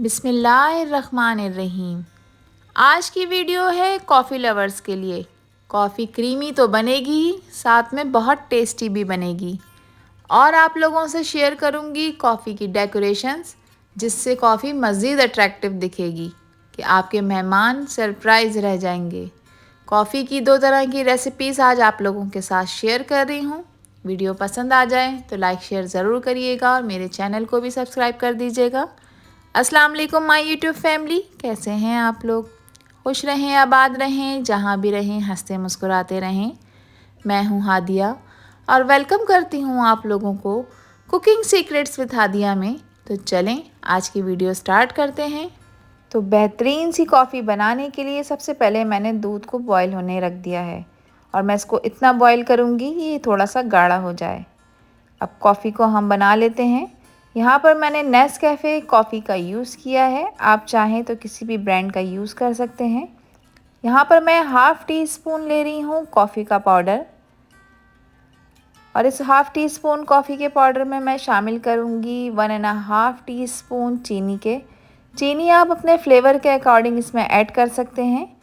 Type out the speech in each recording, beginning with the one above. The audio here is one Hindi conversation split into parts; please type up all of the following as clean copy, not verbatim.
बिस्मिल्लाहिर्रहमानिर्रहीम। आज की वीडियो है कॉफ़ी लवर्स के लिए। कॉफ़ी क्रीमी तो बनेगी ही, साथ में बहुत टेस्टी भी बनेगी। और आप लोगों से शेयर करूंगी कॉफ़ी की डेकोरेशंस, जिससे कॉफ़ी मज़ीद अट्रैक्टिव दिखेगी कि आपके मेहमान सरप्राइज़ रह जाएंगे। कॉफ़ी की दो तरह की रेसिपीज़ आज आप लोगों के साथ शेयर कर रही हूँ। वीडियो पसंद आ जाए तो लाइक शेयर ज़रूर करिएगा और मेरे चैनल को भी सब्सक्राइब कर दीजिएगा। अस्सलाम वालेकुम माय यूट्यूब फैमिली, कैसे हैं आप लोग? खुश रहें, आबाद रहें, जहाँ भी रहें हंसते मुस्कुराते रहें। मैं हूँ हादिया और वेलकम करती हूँ आप लोगों को कुकिंग सीक्रेट्स विद हादिया में। तो चलें आज की वीडियो स्टार्ट करते हैं। तो बेहतरीन सी कॉफ़ी बनाने के लिए सबसे पहले मैंने दूध को बॉईल होने रख दिया है और मैं इसको इतना बॉईल करूँगी कि ये थोड़ा सा गाढ़ा हो जाए। अब कॉफ़ी को हम बना लेते हैं। यहाँ पर मैंने नेस्कैफ़े कॉफ़ी का यूज़ किया है, आप चाहें तो किसी भी ब्रांड का यूज़ कर सकते हैं। यहाँ पर मैं हाफ़ टी स्पून ले रही हूँ कॉफ़ी का पाउडर और इस हाफ़ टी स्पून कॉफ़ी के पाउडर में मैं शामिल करूँगी 1.5 टीस्पून चीनी के। चीनी आप अपने फ्लेवर के अकॉर्डिंग इसमें ऐड कर सकते हैं।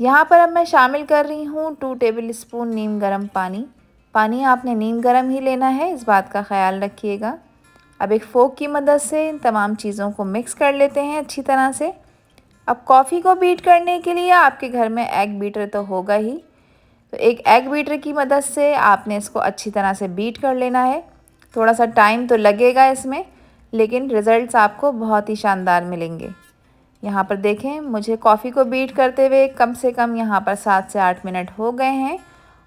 यहाँ पर अब मैं शामिल कर रही हूँ 2 टेबल स्पून नीम गर्म पानी। पानी आपने नीम गर्म ही लेना है, इस बात का ख्याल रखिएगा। अब एक फ़ोक की मदद से इन तमाम चीज़ों को मिक्स कर लेते हैं अच्छी तरह से। अब कॉफ़ी को बीट करने के लिए आपके घर में एग बीटर तो होगा ही, तो एक एग बीटर की मदद से आपने इसको अच्छी तरह से बीट कर लेना है। थोड़ा सा टाइम तो लगेगा इसमें, लेकिन रिज़ल्ट्स आपको बहुत ही शानदार मिलेंगे। यहाँ पर देखें, मुझे कॉफ़ी को बीट करते हुए कम से कम यहाँ पर 7 से 8 मिनट हो गए हैं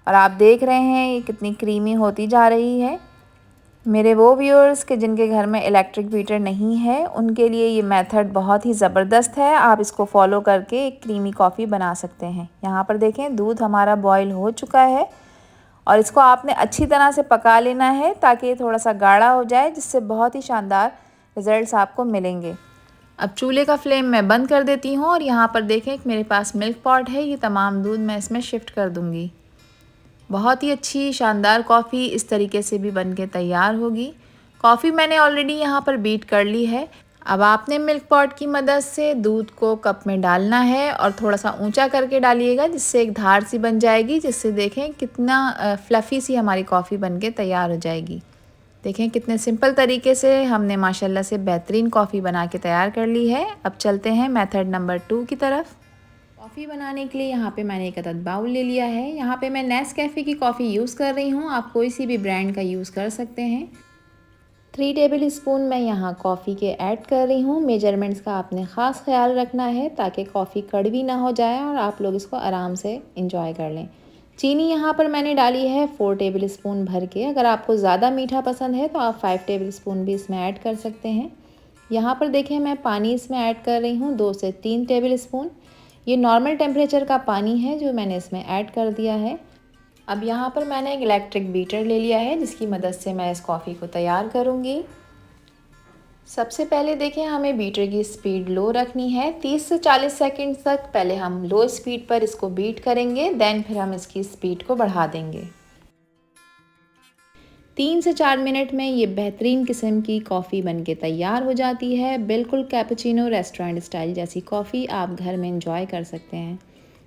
और आप देख रहे हैं ये कितनी क्रीमी होती जा रही है। मेरे वो व्यूअर्स के जिनके घर में इलेक्ट्रिक बीटर नहीं है, उनके लिए ये मेथड बहुत ही ज़बरदस्त है। आप इसको फॉलो करके एक क्रीमी कॉफ़ी बना सकते हैं। यहाँ पर देखें, दूध हमारा बॉईल हो चुका है और इसको आपने अच्छी तरह से पका लेना है ताकि ये थोड़ा सा गाढ़ा हो जाए, जिससे बहुत ही शानदार रिज़ल्ट्स आपको मिलेंगे। अब चूल्हे का फ्लेम मैं बंद कर देती हूँ और यहाँ पर देखें कि मेरे पास मिल्क पॉट है, ये तमाम दूध मैं इसमें शिफ्ट कर दूँगी। बहुत ही अच्छी शानदार कॉफ़ी इस तरीके से भी बन के तैयार होगी। कॉफ़ी मैंने ऑलरेडी यहाँ पर बीट कर ली है। अब आपने मिल्क पॉट की मदद से दूध को कप में डालना है और थोड़ा सा ऊंचा करके डालिएगा, जिससे एक धार सी बन जाएगी, जिससे देखें कितना फ्लफ़ी सी हमारी कॉफ़ी बन के तैयार हो जाएगी। देखें कितने सिंपल तरीके से हमने माशाल्लाह से बेहतरीन कॉफ़ी बना के तैयार कर ली है। अब चलते हैं मेथड नंबर 2 की तरफ। कॉफ़ी बनाने के लिए यहाँ पे मैंने एक अदद बाउल ले लिया है। यहाँ पे मैं नेस्कैफ़े की कॉफ़ी यूज़ कर रही हूँ, आप कोई सी भी ब्रांड का यूज़ कर सकते हैं। 3 टेबल स्पून मैं यहाँ कॉफ़ी के ऐड कर रही हूँ। मेजरमेंट्स का आपने ख़ास ख्याल रखना है ताकि कॉफ़ी कड़वी ना हो जाए और आप लोग इसको आराम से इंजॉय कर लें। चीनी यहाँ पर मैंने डाली है 4 टेबल स्पून भर के। अगर आपको ज़्यादा मीठा पसंद है तो आप 5 टेबल स्पून भी इसमें ऐड कर सकते हैं। यहाँ पर देखें, मैं पानी इसमें ऐड कर रही हूँ 2 से 3 टेबल स्पून। ये नॉर्मल टेम्परेचर का पानी है जो मैंने इसमें ऐड कर दिया है। अब यहाँ पर मैंने एक इलेक्ट्रिक बीटर ले लिया है, जिसकी मदद से मैं इस कॉफ़ी को तैयार करूँगी। सबसे पहले देखें, हमें बीटर की स्पीड लो रखनी है। 30 से 40 सेकंड तक पहले हम लो स्पीड पर इसको बीट करेंगे, देन फिर हम इसकी स्पीड को बढ़ा देंगे। 3 से 4 मिनट में ये बेहतरीन किस्म की कॉफ़ी बनके तैयार हो जाती है। बिल्कुल कैपुचिनो रेस्टोरेंट स्टाइल जैसी कॉफ़ी आप घर में एंजॉय कर सकते हैं।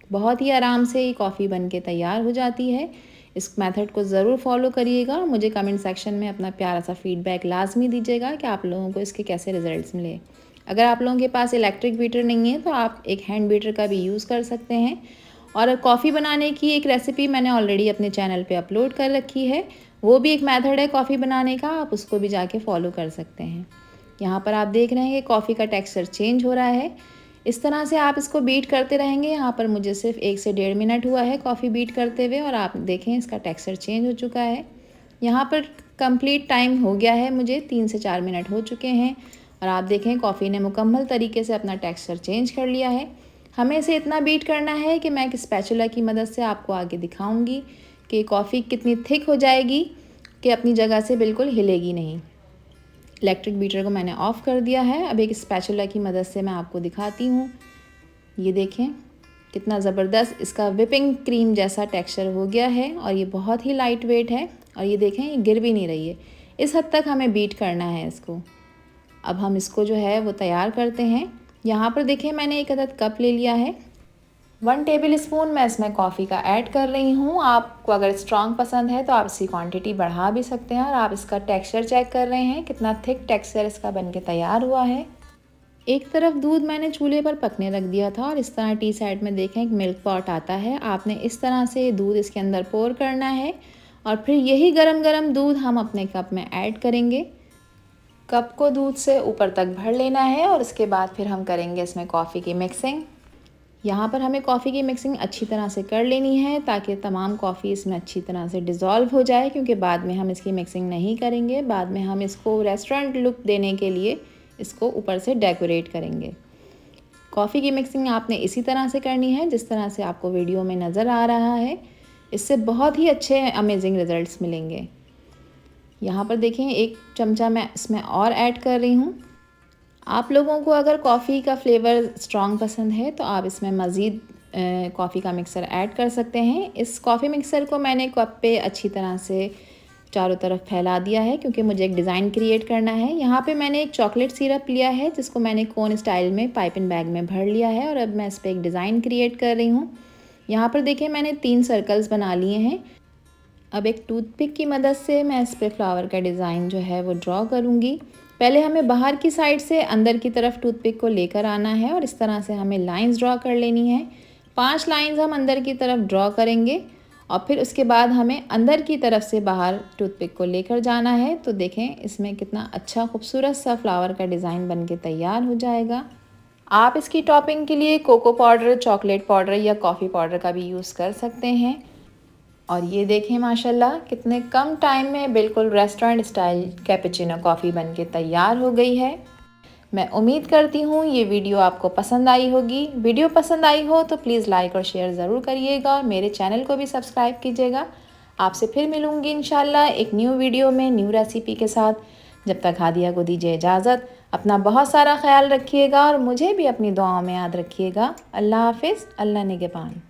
बहुत ही आराम से ये कॉफ़ी बनके तैयार हो जाती है। इस मेथड को ज़रूर फॉलो करिएगा और मुझे कमेंट सेक्शन में अपना प्यारा सा फीडबैक लाजमी दीजिएगा कि आप लोगों को इसके कैसे रिजल्ट्स मिले। अगर आप लोगों के पास इलेक्ट्रिक बीटर नहीं है तो आप एक हैंड बीटर का भी यूज़ कर सकते हैं। और कॉफ़ी बनाने की एक रेसिपी मैंने ऑलरेडी अपने चैनल पे अपलोड कर रखी है, वो भी एक मेथड है कॉफ़ी बनाने का, आप उसको भी जाके फॉलो कर सकते हैं। यहाँ पर आप देख रहे हैं कि कॉफ़ी का टेक्सचर चेंज हो रहा है। इस तरह से आप इसको बीट करते रहेंगे। यहाँ पर मुझे सिर्फ 1 से 1.5 मिनट हुआ है कॉफ़ी बीट करते हुए और आप देखें इसका टेक्सचर चेंज हो चुका है। यहाँ पर कंप्लीट टाइम हो गया है, मुझे 3 से 4 मिनट हो चुके हैं और आप देखें कॉफ़ी ने मुकम्मल तरीके से अपना टेक्सचर चेंज कर लिया है। हमें इसे इतना बीट करना है कि मैं एक स्पैचुला की मदद से आपको आगे दिखाऊंगी कि कॉफ़ी कितनी थिक हो जाएगी कि अपनी जगह से बिल्कुल हिलेगी नहीं। इलेक्ट्रिक बीटर को मैंने ऑफ़ कर दिया है। अब एक स्पैचुला की मदद से मैं आपको दिखाती हूँ। ये देखें कितना ज़बरदस्त इसका विपिंग क्रीम जैसा टेक्सचर हो गया है और ये बहुत ही लाइट वेट है और ये देखें ये गिर भी नहीं रही है। इस हद तक हमें बीट करना है इसको। अब हम इसको जो है वो तैयार करते हैं। यहाँ पर देखिए मैंने एक अदद कप ले लिया है। 1 टेबल स्पून मैं इसमें कॉफ़ी का ऐड कर रही हूँ। आपको अगर स्ट्रॉन्ग पसंद है तो आप इसकी क्वांटिटी बढ़ा भी सकते हैं। और आप इसका टेक्सचर चेक कर रहे हैं, कितना थिक टेक्सचर इसका बनके तैयार हुआ है। एक तरफ दूध मैंने चूल्हे पर पकने रख दिया था और इस तरह टी साइड में देखें एक मिल्क पॉट आता है। आपने इस तरह से दूध इसके अंदर पोर करना है और फिर यही गरम गरम दूध हम अपने कप में ऐड करेंगे। कप को दूध से ऊपर तक भर लेना है और इसके बाद फिर हम करेंगे इसमें कॉफ़ी की मिक्सिंग। यहाँ पर हमें कॉफ़ी की मिक्सिंग अच्छी तरह से कर लेनी है ताकि तमाम कॉफ़ी इसमें अच्छी तरह से डिज़ोल्व हो जाए, क्योंकि बाद में हम इसकी मिक्सिंग नहीं करेंगे। बाद में हम इसको रेस्टोरेंट लुक देने के लिए इसको ऊपर से डेकोरेट करेंगे। कॉफ़ी की मिक्सिंग आपने इसी तरह से करनी है जिस तरह से आपको वीडियो में नज़र आ रहा है। इससे बहुत ही अच्छे अमेजिंग रिज़ल्ट्स मिलेंगे। यहाँ पर देखें 1 चमचा मैं इसमें और ऐड कर रही हूँ। आप लोगों को अगर कॉफ़ी का फ्लेवर स्ट्रॉन्ग पसंद है तो आप इसमें मज़ीद कॉफ़ी का मिक्सर ऐड कर सकते हैं। इस कॉफ़ी मिक्सर को मैंने कप पे अच्छी तरह से चारों तरफ फैला दिया है क्योंकि मुझे एक डिज़ाइन क्रिएट करना है। यहाँ पे मैंने एक चॉकलेट सिरप लिया है जिसको मैंने कोन स्टाइल में पाइपिंग बैग में भर लिया है और अब मैं इस पर एक डिज़ाइन क्रिएट कर रही हूँ। यहाँ पर देखिए मैंने 3 सर्कल्स बना लिए हैं। अब एक टूथपिक की मदद से मैं इस पर फ्लावर का डिज़ाइन जो है वो ड्रॉ करूँगी। पहले हमें बाहर की साइड से अंदर की तरफ टूथपिक को लेकर आना है और इस तरह से हमें लाइंस ड्रॉ कर लेनी है। 5 लाइंस हम अंदर की तरफ ड्रॉ करेंगे और फिर उसके बाद हमें अंदर की तरफ से बाहर टूथपिक को लेकर जाना है। तो देखें इसमें कितना अच्छा खूबसूरत सा फ्लावर का डिज़ाइन बनके तैयार हो जाएगा। आप इसकी टॉपिंग के लिए कोको पाउडर, चॉकलेट पाउडर या कॉफ़ी पाउडर का भी यूज़ कर सकते हैं। और ये देखें माशाल्लाह कितने कम टाइम में बिल्कुल रेस्टोरेंट स्टाइल कैपुचिनो कॉफ़ी बनके तैयार हो गई है। मैं उम्मीद करती हूँ ये वीडियो आपको पसंद आई होगी। वीडियो पसंद आई हो तो प्लीज़ लाइक और शेयर ज़रूर करिएगा और मेरे चैनल को भी सब्सक्राइब कीजिएगा। आपसे फिर मिलूँगी इंशाल्लाह एक न्यू वीडियो में न्यू रेसिपी के साथ। जब तक हादिया को दीजिए इजाज़त। अपना बहुत सारा ख्याल रखिएगा और मुझे भी अपनी दुआओं में याद रखिएगा। अल्लाह हाफिज़। अल्लाह निगहबान।